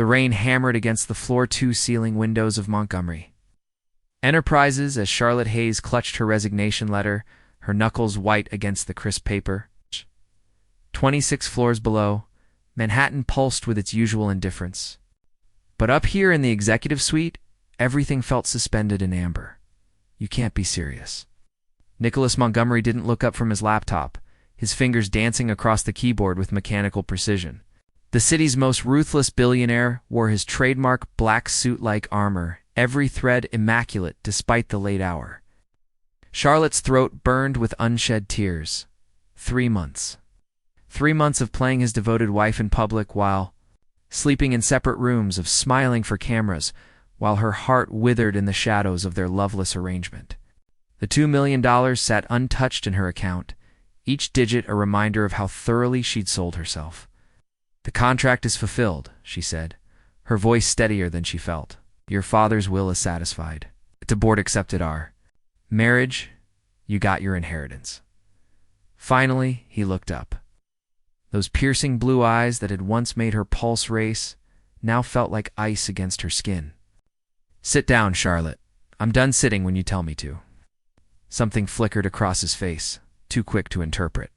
The rain hammered against the floor-to-ceiling windows of Montgomery. Enterprises, as Charlotte Hayes clutched her resignation letter, her knuckles white against the crisp paper. 26 floors below, Manhattan pulsed with its usual indifference. But up here in the executive suite, everything felt suspended in amber. You can't be serious. Nicholas Montgomery didn't look up from his laptop, his fingers dancing across the keyboard with mechanical precision. The city's most ruthless billionaire wore his trademark black suit-like armor, every thread immaculate despite the late hour. Charlotte's throat burned with unshed tears. 3 months. 3 months of playing his devoted wife in public while sleeping in separate rooms, of smiling for cameras, while her heart withered in the shadows of their loveless arrangement. The $2 million sat untouched in her account, each digit a reminder of how thoroughly she'd sold herself. "The contract is fulfilled," she said, her voice steadier than she felt. "Your father's will is satisfied. The board accepted our marriage. You got your inheritance." Finally, he looked up. Those piercing blue eyes that had once made her pulse race now felt like ice against her skin. "Sit down, Charlotte. I'm done sitting when you tell me to." Something flickered across his face, too quick to interpret.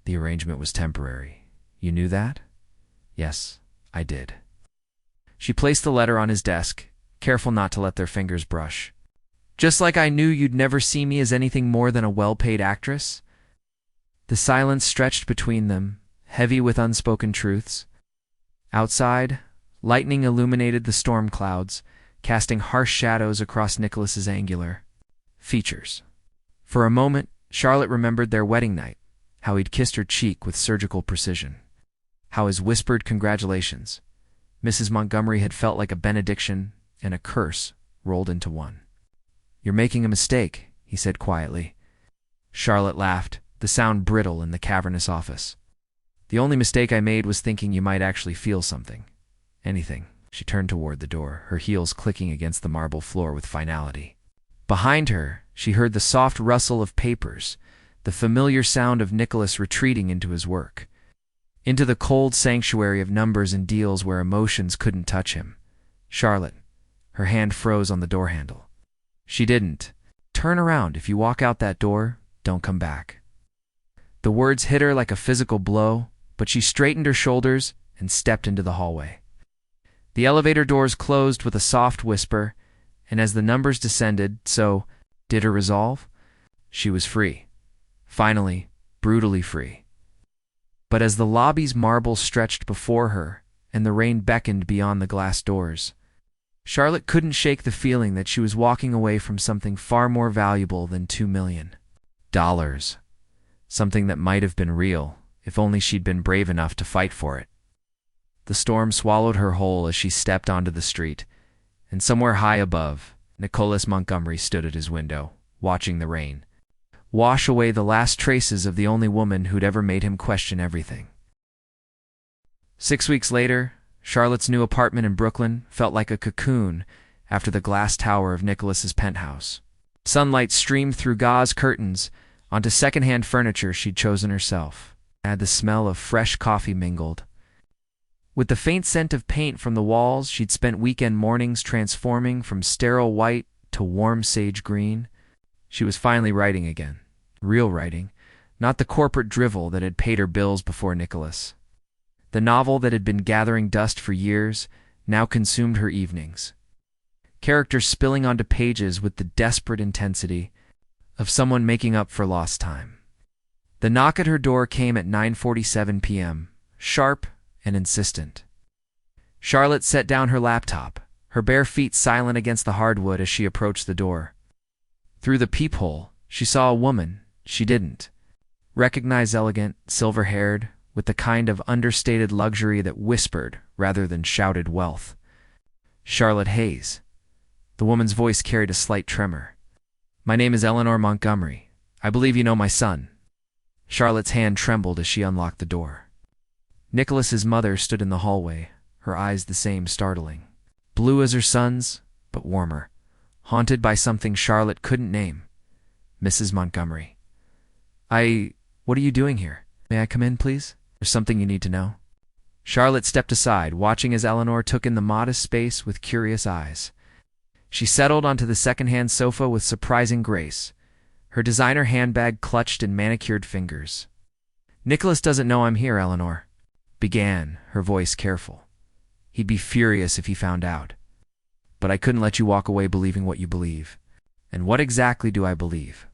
"The arrangement was temporary. You knew that?" "Yes, I did." She placed the letter on his desk, careful not to let their fingers brush. "Just like I knew you'd never see me as anything more than a well-paid actress?" The silence stretched between them, heavy with unspoken truths. Outside, lightning illuminated the storm clouds, casting harsh shadows across Nicholas's angular features. For a moment, Charlotte remembered their wedding night, how he'd kissed her cheek with surgical precision, how his whispered congratulations, Mrs. Montgomery, had felt like a benediction and a curse rolled into one. "You're making a mistake," he said quietly. Charlotte laughed, the sound brittle in the cavernous office. "The only mistake I made was thinking you might actually feel something. Anything." She turned toward the door, her heels clicking against the marble floor with finality. Behind her, she heard the soft rustle of papers, the familiar sound of Nicholas retreating into his work, into the cold sanctuary of numbers and deals where emotions couldn't touch him. "Charlotte," her hand froze on the door handle. She didn't. "Turn around. If you walk out that door, don't come back." The words hit her like a physical blow, but she straightened her shoulders and stepped into the hallway. The elevator doors closed with a soft whisper, and as the numbers descended, so did her resolve. She was free. Finally, brutally free. But as the lobby's marble stretched before her and the rain beckoned beyond the glass doors, Charlotte couldn't shake the feeling that she was walking away from something far more valuable than $2 million. Something that might have been real, if only she'd been brave enough to fight for it. The storm swallowed her whole as she stepped onto the street, and somewhere high above, Nicholas Montgomery stood at his window, watching the rain wash away the last traces of the only woman who'd ever made him question everything. 6 weeks later, Charlotte's new apartment in Brooklyn felt like a cocoon after the glass tower of Nicholas's penthouse. Sunlight streamed through gauze curtains onto second-hand furniture she'd chosen herself. It had the smell of fresh coffee mingled with the faint scent of paint from the walls she'd spent weekend mornings transforming from sterile white to warm sage green. She was finally writing again. Real writing, not the corporate drivel that had paid her bills before Nicholas. The novel that had been gathering dust for years now consumed her evenings. Characters spilling onto pages with the desperate intensity of someone making up for lost time. The knock at her door came at 9:47 p.m., sharp and insistent. Charlotte set down her laptop, her bare feet silent against the hardwood as she approached the door. Through the peephole, she saw a woman she didn't recognize, elegant, silver-haired, with the kind of understated luxury that whispered rather than shouted wealth. Charlotte Hayes. The woman's voice carried a slight tremor. "My name is Eleanor Montgomery. I believe you know my son." Charlotte's hand trembled as she unlocked the door. Nicholas's mother stood in the hallway, her eyes the same, startling. Blue as her son's, but warmer. Haunted by something Charlotte couldn't name. "Mrs. Montgomery." What are you doing here? May I come in, please? There's something you need to know." Charlotte stepped aside, watching as Eleanor took in the modest space with curious eyes. She settled onto the second-hand sofa with surprising grace, her designer handbag clutched in manicured fingers. "Nicholas doesn't know I'm here, Eleanor," began, her voice careful. "He'd be furious if he found out. But I couldn't let you walk away believing what you believe. And what exactly do I believe?"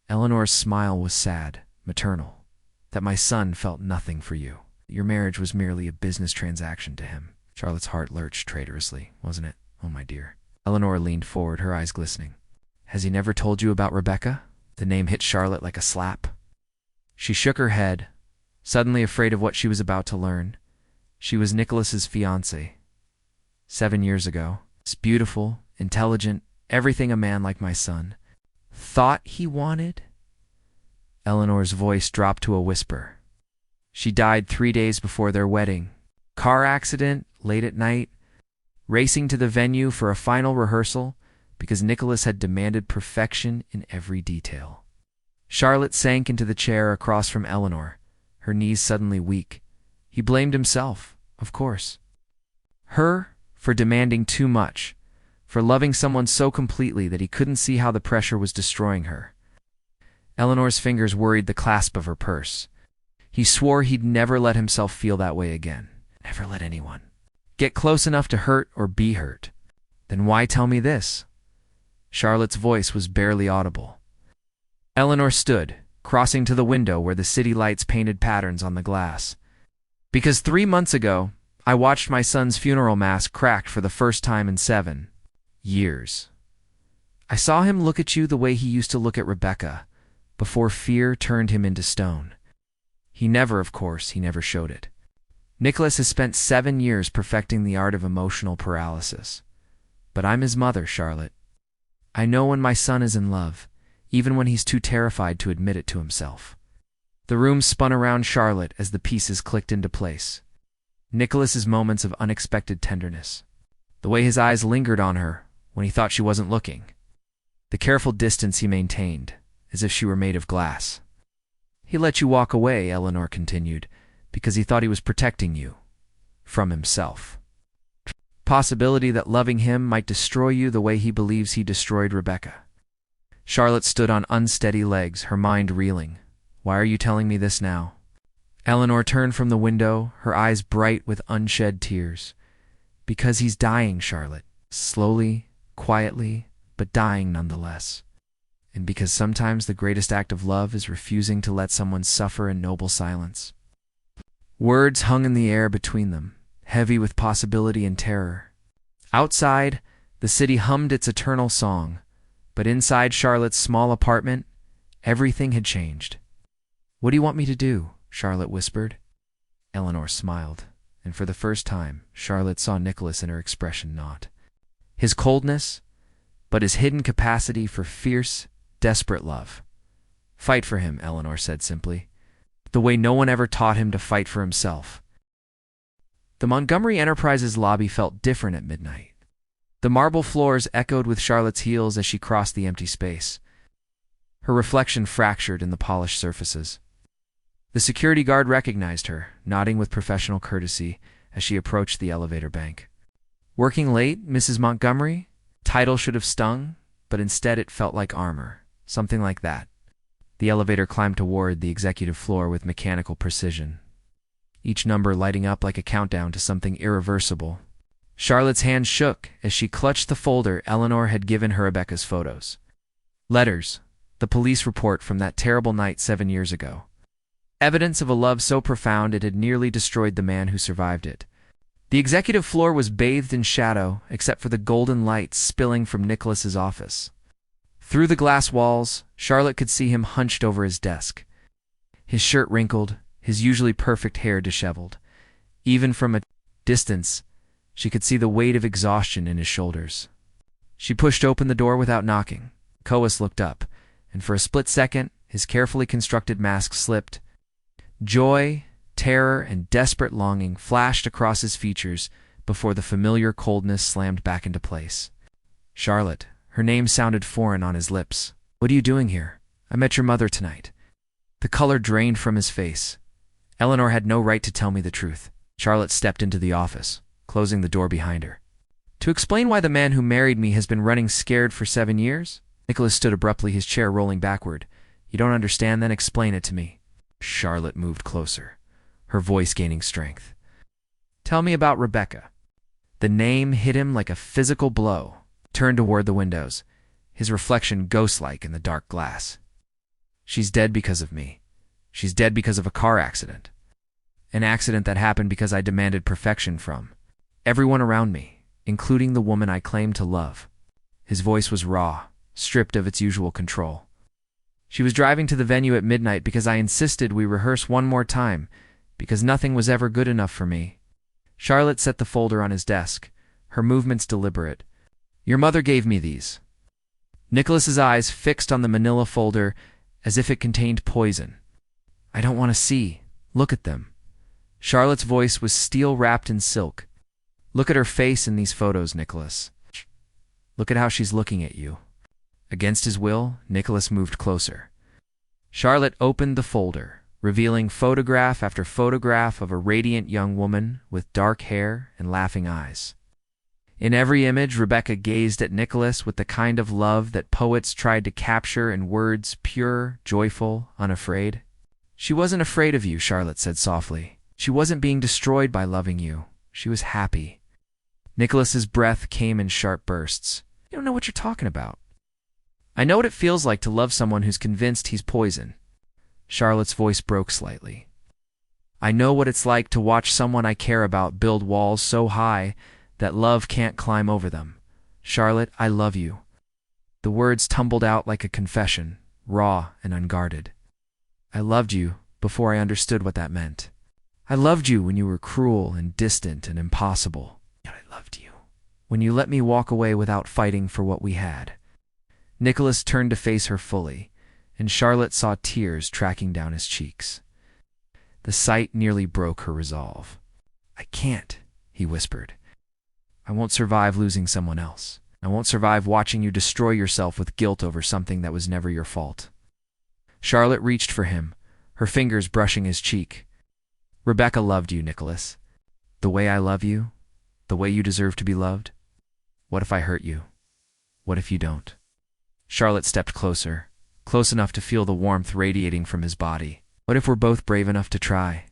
Eleanor's smile was sad, maternal. "That my son felt nothing for you. Your marriage was merely a business transaction to him." Charlotte's heart lurched traitorously, wasn't it? "Oh, my dear." Eleanor leaned forward, her eyes glistening. "Has he never told you about Rebecca?" The name hit Charlotte like a slap. She shook her head, suddenly afraid of what she was about to learn. She was Nicholas's fiancée. 7 years ago. He's beautiful, intelligent, everything a man like my son thought he wanted. Eleanor's voice dropped to a whisper. She died 3 days before their wedding. Car accident, late at night, racing to the venue for a final rehearsal because Nicholas had demanded perfection in every detail. Charlotte sank into the chair across from Eleanor, her knees suddenly weak. He blamed himself, of course. Her for demanding too much, for loving someone so completely that he couldn't see how the pressure was destroying her. Eleanor's fingers worried the clasp of her purse. He swore he'd never let himself feel that way again. Never let anyone get close enough to hurt or be hurt. Then why tell me this? Charlotte's voice was barely audible. Eleanor stood, crossing to the window where the city lights painted patterns on the glass. "Because 3 months ago, I watched my son's funeral mass cracked for the first time in 7 years. I saw him look at you the way he used to look at Rebecca, before fear turned him into stone. He never showed it. Nicholas has spent 7 years perfecting the art of emotional paralysis. But I'm his mother, Charlotte. I know when my son is in love, even when he's too terrified to admit it to himself." The room spun around Charlotte as the pieces clicked into place. Nicholas's moments of unexpected tenderness. The way his eyes lingered on her when he thought she wasn't looking. The careful distance he maintained, as if she were made of glass. "He let you walk away," Eleanor continued, "because he thought he was protecting you from himself. Possibility that loving him might destroy you the way he believes he destroyed Rebecca." Charlotte stood on unsteady legs, her mind reeling. "Why are you telling me this now?" Eleanor turned from the window, her eyes bright with unshed tears. "Because he's dying, Charlotte. Slowly, quietly, but dying nonetheless. And because sometimes the greatest act of love is refusing to let someone suffer in noble silence." Words hung in the air between them, heavy with possibility and terror. Outside, the city hummed its eternal song, but inside Charlotte's small apartment, everything had changed. "What do you want me to do?" Charlotte whispered. Eleanor smiled, and for the first time, Charlotte saw Nicholas in her expression not his coldness, but his hidden capacity for fierce, desperate love. "Fight for him," Eleanor said simply, "the way no one ever taught him to fight for himself." The Montgomery Enterprises lobby felt different at midnight. The marble floors echoed with Charlotte's heels as she crossed the empty space. Her reflection fractured in the polished surfaces. The security guard recognized her, nodding with professional courtesy as she approached the elevator bank. "Working late, Mrs. Montgomery?" Title should have stung, but instead it felt like armor, something like that. The elevator climbed toward the executive floor with mechanical precision, each number lighting up like a countdown to something irreversible. Charlotte's hand shook as she clutched the folder Eleanor had given her Rebecca's photos. Letters, the police report from that terrible night 7 years ago. Evidence of a love so profound it had nearly destroyed the man who survived it. The executive floor was bathed in shadow except for the golden light spilling from Nicholas's office. Through the glass walls, Charlotte could see him hunched over his desk, his shirt wrinkled, his usually perfect hair disheveled. Even from a distance, she could see the weight of exhaustion in his shoulders. She pushed open the door without knocking. Coas looked up, and for a split second, his carefully constructed mask slipped. Joy, terror, and desperate longing flashed across his features before the familiar coldness slammed back into place. "Charlotte," her name sounded foreign on his lips. "What are you doing here? I met your mother tonight." The color drained from his face. "Eleanor had no right to tell me the truth." Charlotte stepped into the office, closing the door behind her. To explain why the man who married me has been running scared for 7 years? Nicholas stood abruptly, his chair rolling backward. You don't understand, then explain it to me. Charlotte moved closer, her voice gaining strength. Tell me about Rebecca. The name hit him like a physical blow. Turned toward the windows, his reflection ghost-like in the dark glass. She's dead because of me. She's dead because of a car accident. An accident that happened because I demanded perfection from everyone around me, including the woman I claimed to love. His voice was raw, stripped of its usual control. She was driving to the venue at midnight because I insisted we rehearse one more time, because nothing was ever good enough for me. Charlotte set the folder on his desk, her movements deliberate. Your mother gave me these. Nicholas's eyes fixed on the manila folder as if it contained poison. I don't want to see. Look at them. Charlotte's voice was steel wrapped in silk. Look at her face in these photos, Nicholas. Look at how she's looking at you. Against his will, Nicholas moved closer. Charlotte opened the folder, revealing photograph after photograph of a radiant young woman with dark hair and laughing eyes. In every image, Rebecca gazed at Nicholas with the kind of love that poets tried to capture in words pure, joyful, unafraid. She wasn't afraid of you, Charlotte said softly. She wasn't being destroyed by loving you. She was happy. Nicholas's breath came in sharp bursts. You don't know what you're talking about. I know what it feels like to love someone who's convinced he's poison. Charlotte's voice broke slightly. I know what it's like to watch someone I care about build walls so high that love can't climb over them. Charlotte, I love you. The words tumbled out like a confession, raw and unguarded. I loved you before I understood what that meant. I loved you when you were cruel and distant and impossible. Yet I loved you when you let me walk away without fighting for what we had. Nicholas turned to face her fully, and Charlotte saw tears tracking down his cheeks. The sight nearly broke her resolve. I can't, he whispered. I won't survive losing someone else. I won't survive watching you destroy yourself with guilt over something that was never your fault. Charlotte reached for him, her fingers brushing his cheek. Rebecca loved you, Nicholas. The way I love you, the way you deserve to be loved. What if I hurt you? What if you don't? Charlotte stepped closer, close enough to feel the warmth radiating from his body. What if we're both brave enough to try?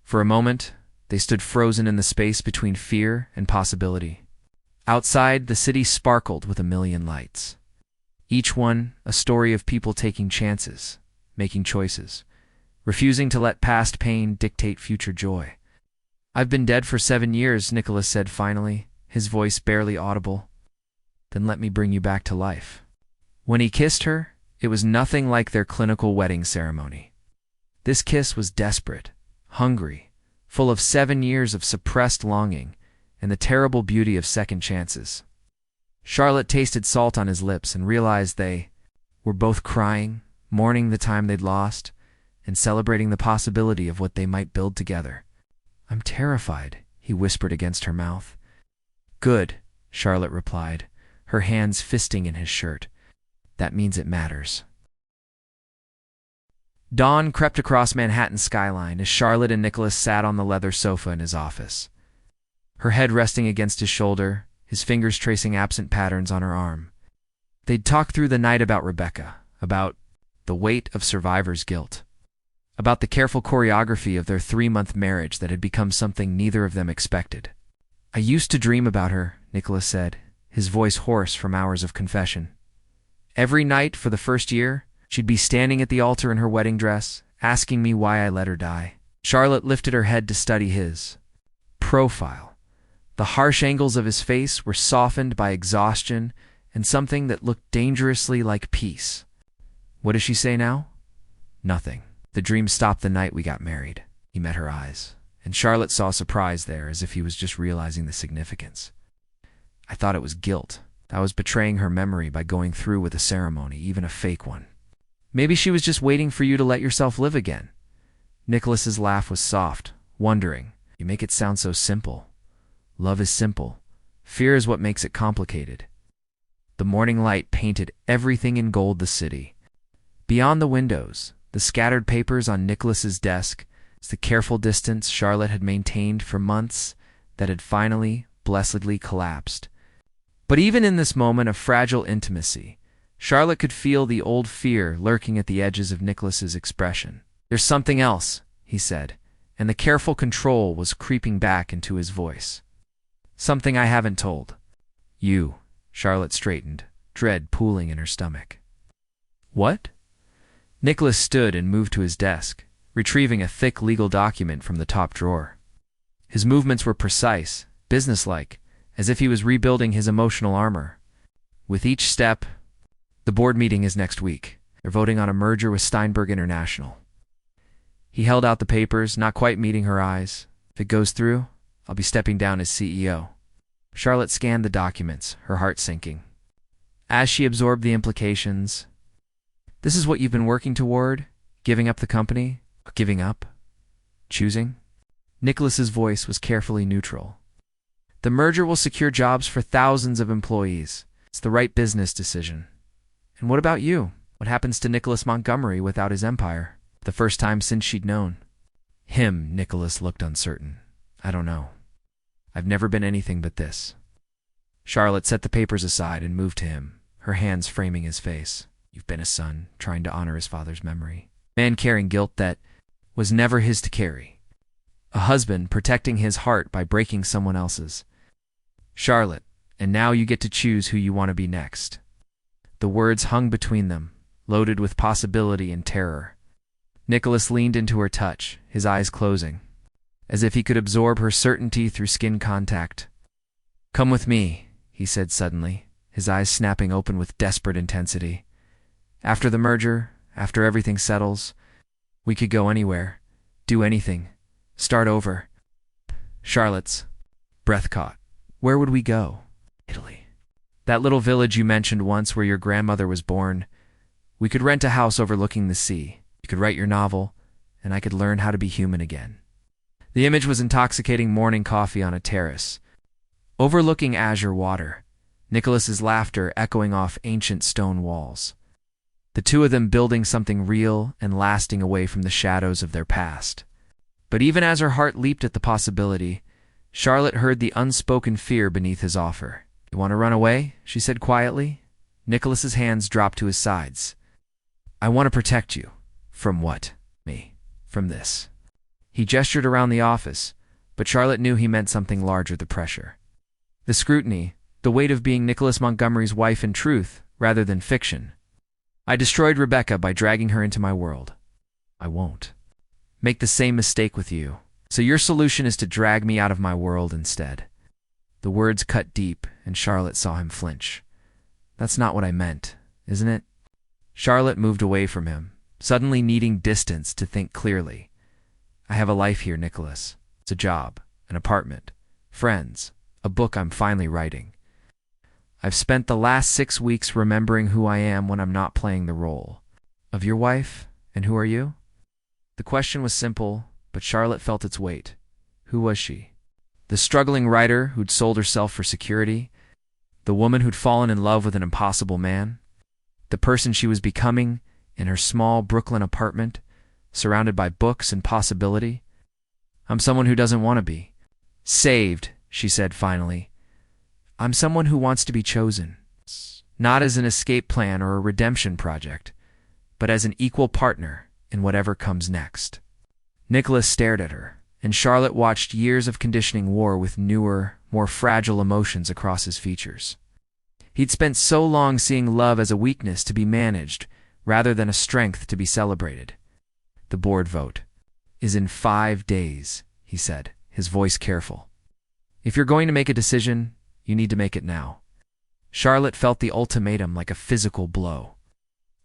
For a moment, they stood frozen in the space between fear and possibility. Outside, the city sparkled with a million lights. Each one a story of people taking chances, making choices, refusing to let past pain dictate future joy. I've been dead for 7 years, Nicholas said finally, his voice barely audible. Then let me bring you back to life. When he kissed her, it was nothing like their clinical wedding ceremony. This kiss was desperate, hungry, full of 7 years of suppressed longing and the terrible beauty of second chances. Charlotte tasted salt on his lips and realized they were both crying, mourning the time they'd lost, and celebrating the possibility of what they might build together. I'm terrified, he whispered against her mouth. Good, Charlotte replied, her hands fisting in his shirt. That means it matters. Dawn crept across Manhattan's skyline as Charlotte and Nicholas sat on the leather sofa in his office. Her head resting against his shoulder, his fingers tracing absent patterns on her arm. They'd talked through the night about Rebecca, about the weight of survivor's guilt, about the careful choreography of their 3-month marriage that had become something neither of them expected. I used to dream about her, Nicholas said, his voice hoarse from hours of confession. Every night for the first year, she'd be standing at the altar in her wedding dress, asking me why I let her die. Charlotte lifted her head to study his profile. The harsh angles of his face were softened by exhaustion and something that looked dangerously like peace. What does she say now? Nothing. The dream stopped the night we got married. He met her eyes, and Charlotte saw surprise there as if he was just realizing the significance. I thought it was guilt. I was betraying her memory by going through with a ceremony, even a fake one. Maybe she was just waiting for you to let yourself live again. Nicholas's laugh was soft, wondering. You make it sound so simple. Love is simple. Fear is what makes it complicated. The morning light painted everything in gold the city. Beyond the windows, the scattered papers on Nicholas's desk, It's the careful distance Charlotte had maintained for months that had finally, blessedly collapsed. But even in this moment of fragile intimacy, Charlotte could feel the old fear lurking at the edges of Nicholas's expression. "There's something else," he said, and the careful control was creeping back into his voice. "Something I haven't told you." Charlotte straightened, dread pooling in her stomach. "What?" Nicholas stood and moved to his desk, retrieving a thick legal document from the top drawer. His movements were precise, businesslike, as if he was rebuilding his emotional armor. With each step, "The board meeting is next week. They're voting on a merger with Steinberg International." He held out the papers, not quite meeting her eyes. "If it goes through, I'll be stepping down as CEO." Charlotte scanned the documents, her heart sinking. As she absorbed the implications, "This is what you've been working toward? Giving up the company? Or giving up? Choosing?" Nicholas's voice was carefully neutral. "The merger will secure jobs for thousands of employees. It's the right business decision." "And what about you? What happens to Nicholas Montgomery without his empire?" The first time since she'd known him, Nicholas looked uncertain. "I don't know. I've never been anything but this." Charlotte set the papers aside and moved to him, her hands framing his face. "You've been a son, trying to honor his father's memory. A man carrying guilt that was never his to carry. A husband protecting his heart by breaking someone else's. Charlotte, and now you get to choose who you want to be next." The words hung between them, loaded with possibility and terror. Nicholas leaned into her touch, his eyes closing, as if he could absorb her certainty through skin contact. "Come with me," he said suddenly, his eyes snapping open with desperate intensity. "After the merger, after everything settles, we could go anywhere, do anything, start over." Charlotte's breath caught. "Where would we go?" "Italy. That little village you mentioned once where your grandmother was born. We could rent a house overlooking the sea. You could write your novel, and I could learn how to be human again." The image was intoxicating morning coffee on a terrace, overlooking azure water, Nicholas's laughter echoing off ancient stone walls. The two of them building something real and lasting away from the shadows of their past. But even as her heart leaped at the possibility, Charlotte heard the unspoken fear beneath his offer. "You want to run away?" she said quietly. Nicholas's hands dropped to his sides. "I want to protect you." "From what?" "Me. From this." He gestured around the office, but Charlotte knew he meant something larger, the pressure. The scrutiny, the weight of being Nicholas Montgomery's wife in truth, rather than fiction. "I destroyed Rebecca by dragging her into my world. I won't make the same mistake with you. So your solution is to drag me out of my world instead." The words cut deep, and Charlotte saw him flinch. "That's not what I meant, isn't it?" Charlotte moved away from him, suddenly needing distance to think clearly. "I have a life here, Nicholas. It's a job, an apartment, friends, a book I'm finally writing. I've spent the last 6 weeks remembering who I am when I'm not playing the role of your wife, and who are you?" The question was simple, but Charlotte felt its weight. Who was she? The struggling writer who'd sold herself for security? The woman who'd fallen in love with an impossible man? The person she was becoming in her small Brooklyn apartment, surrounded by books and possibility? "I'm someone who doesn't want to be saved," she said finally. "I'm someone who wants to be chosen, not as an escape plan or a redemption project, but as an equal partner in whatever comes next." Nicholas stared at her, and Charlotte watched years of conditioning war with newer, more fragile emotions across his features. He'd spent so long seeing love as a weakness to be managed, rather than a strength to be celebrated. "The board vote is in 5 days, he said, his voice careful. "If you're going to make a decision, you need to make it now." Charlotte felt the ultimatum like a physical blow.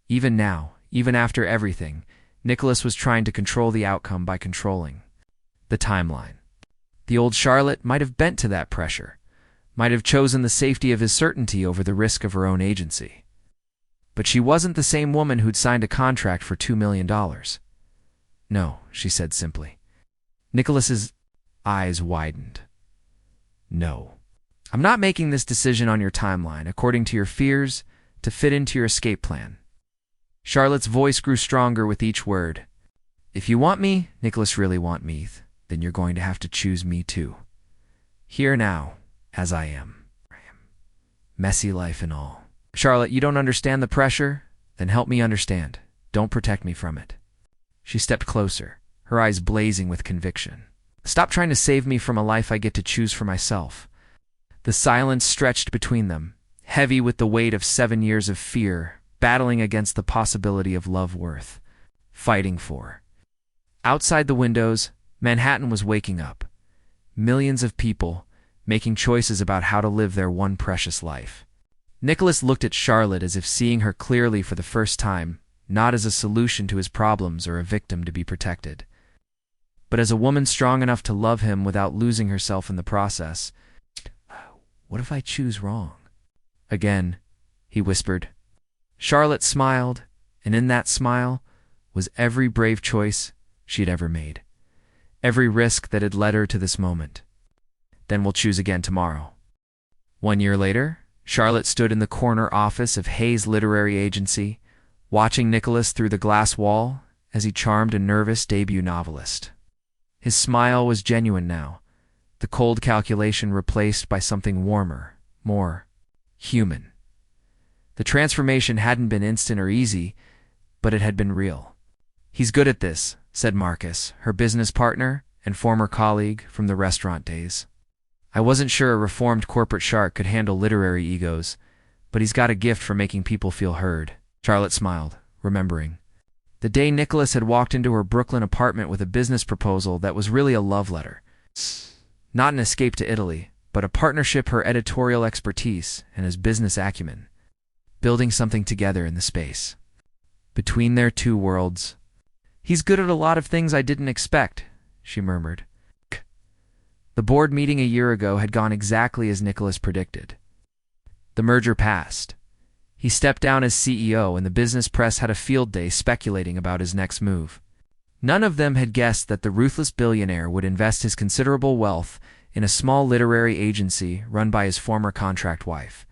Even now, even after everything, Nicholas was trying to control the outcome by controlling the timeline. The old Charlotte might have bent to that pressure, might have chosen the safety of his certainty over the risk of her own agency. But she wasn't the same woman who'd signed a contract for $2 million. "No," she said simply. Nicholas's eyes widened. "No. I'm not making this decision on your timeline, according to your fears, to fit into your escape plan." Charlotte's voice grew stronger with each word. If you want me, Nicholas really want me, then you're going to have to choose me too. Here now, as I am. Messy life and all. Charlotte, you don't understand the pressure? Then help me understand. Don't protect me from it. She stepped closer, her eyes blazing with conviction. Stop trying to save me from a life I get to choose for myself. The silence stretched between them, heavy with the weight of 7 years of fear, battling against the possibility of love worth fighting for. Outside the windows, Manhattan was waking up. Millions of people making choices about how to live their one precious life. Nicholas looked at Charlotte as if seeing her clearly for the first time, not as a solution to his problems or a victim to be protected, but as a woman strong enough to love him without losing herself in the process. What if I choose wrong? Again, he whispered. Charlotte smiled, and in that smile was every brave choice she had ever made, every risk that had led her to this moment. Then we'll choose again tomorrow. 1 year later, Charlotte stood in the corner office of Hayes Literary Agency, watching Nicholas through the glass wall as he charmed a nervous debut novelist. His smile was genuine now, the cold calculation replaced by something warmer, more human. The transformation hadn't been instant or easy, but it had been real. He's good at this, said Marcus, her business partner and former colleague from the restaurant days. I wasn't sure a reformed corporate shark could handle literary egos, but he's got a gift for making people feel heard. Charlotte smiled, remembering the day Nicholas had walked into her Brooklyn apartment with a business proposal that was really a love letter. Not an escape to Italy, but a partnership, her editorial expertise and his business acumen, building something together in the space between their two worlds. He's good at a lot of things I didn't expect, she murmured. The board meeting a year ago had gone exactly as Nicholas predicted. The merger passed. He stepped down as CEO, and the business press had a field day speculating about his next move. None of them had guessed that the ruthless billionaire would invest his considerable wealth in a small literary agency run by his former contract wife.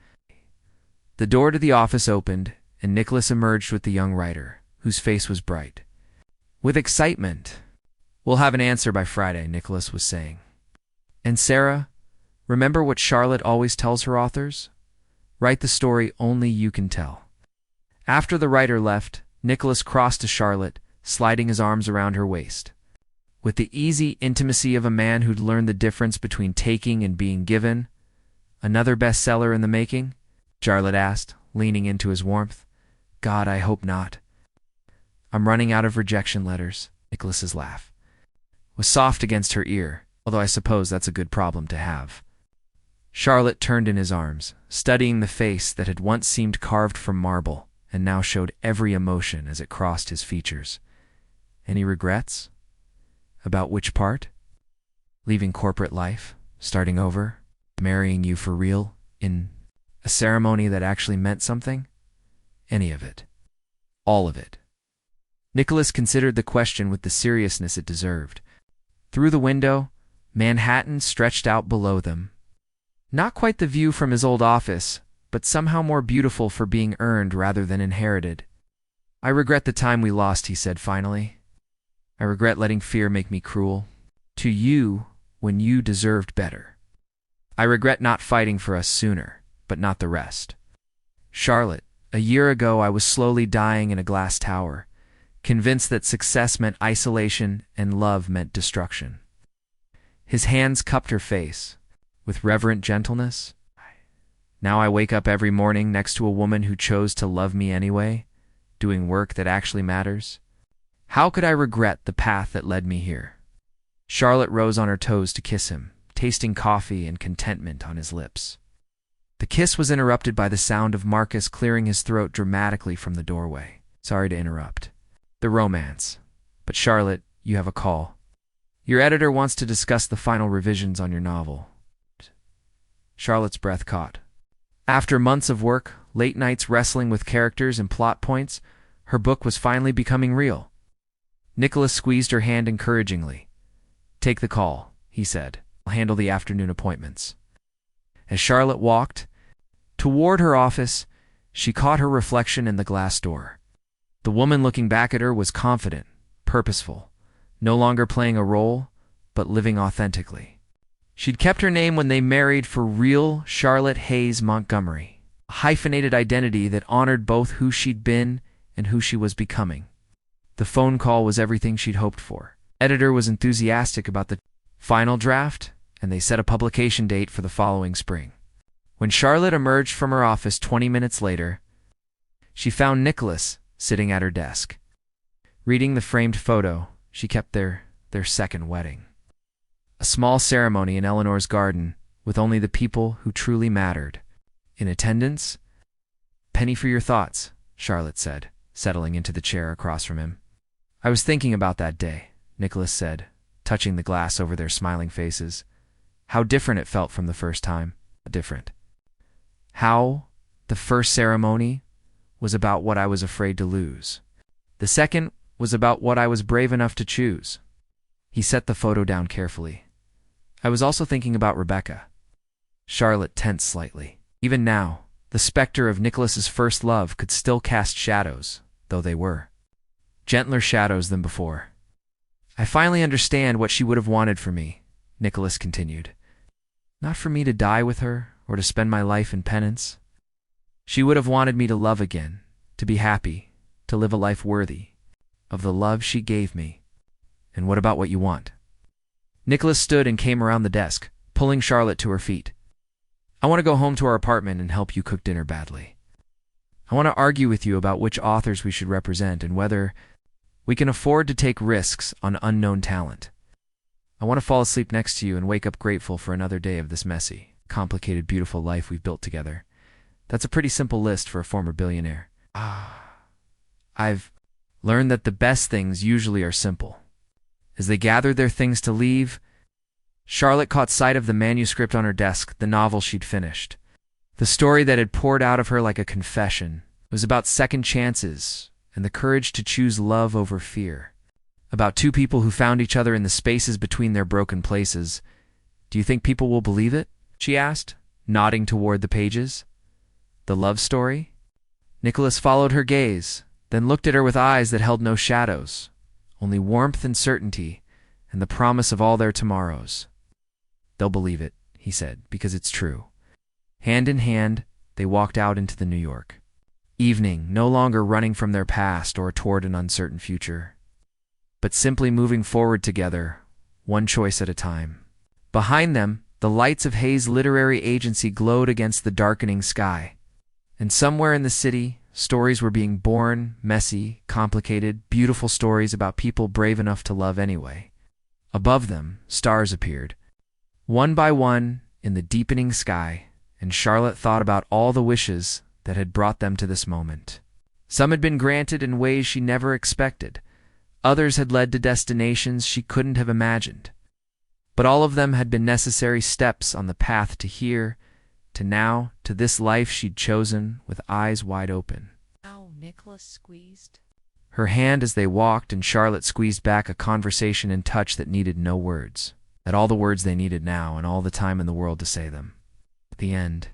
The door to the office opened, and Nicholas emerged with the young writer, whose face was bright with excitement. We'll have an answer by Friday, Nicholas was saying. And Sarah, remember what Charlotte always tells her authors? Write the story only you can tell. After the writer left, Nicholas crossed to Charlotte, sliding his arms around her waist. With the easy intimacy of a man who'd learned the difference between taking and being given. Another bestseller in the making? Charlotte asked, leaning into his warmth. God, I hope not. I'm running out of rejection letters. Nicholas's laugh was soft against her ear, although I suppose that's a good problem to have. Charlotte turned in his arms, studying the face that had once seemed carved from marble and now showed every emotion as it crossed his features. Any regrets? About which part? Leaving corporate life, starting over, marrying you for real, in a ceremony that actually meant something? Any of it. All of it. Nicholas considered the question with the seriousness it deserved. Through the window, Manhattan stretched out below them. Not quite the view from his old office, but somehow more beautiful for being earned rather than inherited. I regret the time we lost, he said finally. I regret letting fear make me cruel. To you, when you deserved better. I regret not fighting for us sooner, but not the rest. Charlotte, a year ago I was slowly dying in a glass tower, convinced that success meant isolation and love meant destruction. His hands cupped her face, with reverent gentleness. Now I wake up every morning next to a woman who chose to love me anyway, doing work that actually matters. How could I regret the path that led me here? Charlotte rose on her toes to kiss him, tasting coffee and contentment on his lips. The kiss was interrupted by the sound of Marcus clearing his throat dramatically from the doorway. Sorry to interrupt. The romance. But Charlotte, you have a call. Your editor wants to discuss the final revisions on your novel. Charlotte's breath caught. After months of work, late nights wrestling with characters and plot points, her book was finally becoming real. Nicholas squeezed her hand encouragingly. Take the call, he said. I'll handle the afternoon appointments. As Charlotte walked toward her office, she caught her reflection in the glass door. The woman looking back at her was confident, purposeful, no longer playing a role, but living authentically. She'd kept her name when they married for real Charlotte Hayes Montgomery, a hyphenated identity that honored both who she'd been and who she was becoming. The phone call was everything she'd hoped for. Editor was enthusiastic about the final draft, and they set a publication date for the following spring. When Charlotte emerged from her office 20 minutes later, she found Nicholas sitting at her desk. Reading the framed photo she kept their second wedding. A small ceremony in Eleanor's garden with only the people who truly mattered in attendance. "Penny for your thoughts," Charlotte said, settling into the chair across from him. "I was thinking about that day," Nicholas said, touching the glass over their smiling faces. "How different it felt from the first time. Different. How the first ceremony was about what I was afraid to lose. The second was about what I was brave enough to choose." He set the photo down carefully. "I was also thinking about Rebecca." Charlotte tensed slightly. Even now, the specter of Nicholas's first love could still cast shadows, though they were gentler shadows than before. "I finally understand what she would have wanted for me," Nicholas continued. "Not for me to die with her or to spend my life in penance. She would have wanted me to love again, to be happy, to live a life worthy of the love she gave me." "And what about what you want?" Nicholas stood and came around the desk, pulling Charlotte to her feet. "I want to go home to our apartment and help you cook dinner badly. I want to argue with you about which authors we should represent and whether we can afford to take risks on unknown talent. I want to fall asleep next to you and wake up grateful for another day of this messy, complicated, beautiful life we've built together. That's a pretty simple list for a former billionaire. I've learned that the best things usually are simple." As they gathered their things to leave, Charlotte caught sight of the manuscript on her desk, the novel she'd finished. The story that had poured out of her like a confession. It was about second chances and the courage to choose love over fear. About two people who found each other in the spaces between their broken places. "Do you think people will believe it?" she asked, nodding toward the pages. "The love story?" Nicholas followed her gaze, then looked at her with eyes that held no shadows, only warmth and certainty, and the promise of all their tomorrows. "They'll believe it," he said, "because it's true." Hand in hand, they walked out into the New York evening, no longer running from their past or toward an uncertain future, but simply moving forward together, one choice at a time. Behind them, the lights of Hayes' literary agency glowed against the darkening sky. And somewhere in the city, stories were being born, messy, complicated, beautiful stories about people brave enough to love anyway. Above them, stars appeared, one by one, in the deepening sky, and Charlotte thought about all the wishes that had brought them to this moment. Some had been granted in ways she never expected. Others had led to destinations she couldn't have imagined. But all of them had been necessary steps on the path to here, to now, to this life she'd chosen with eyes wide open. "Ow," Nicholas squeezed her hand as they walked, and Charlotte squeezed back a conversation and touch that needed no words, that all the words they needed now and all the time in the world to say them. At the end,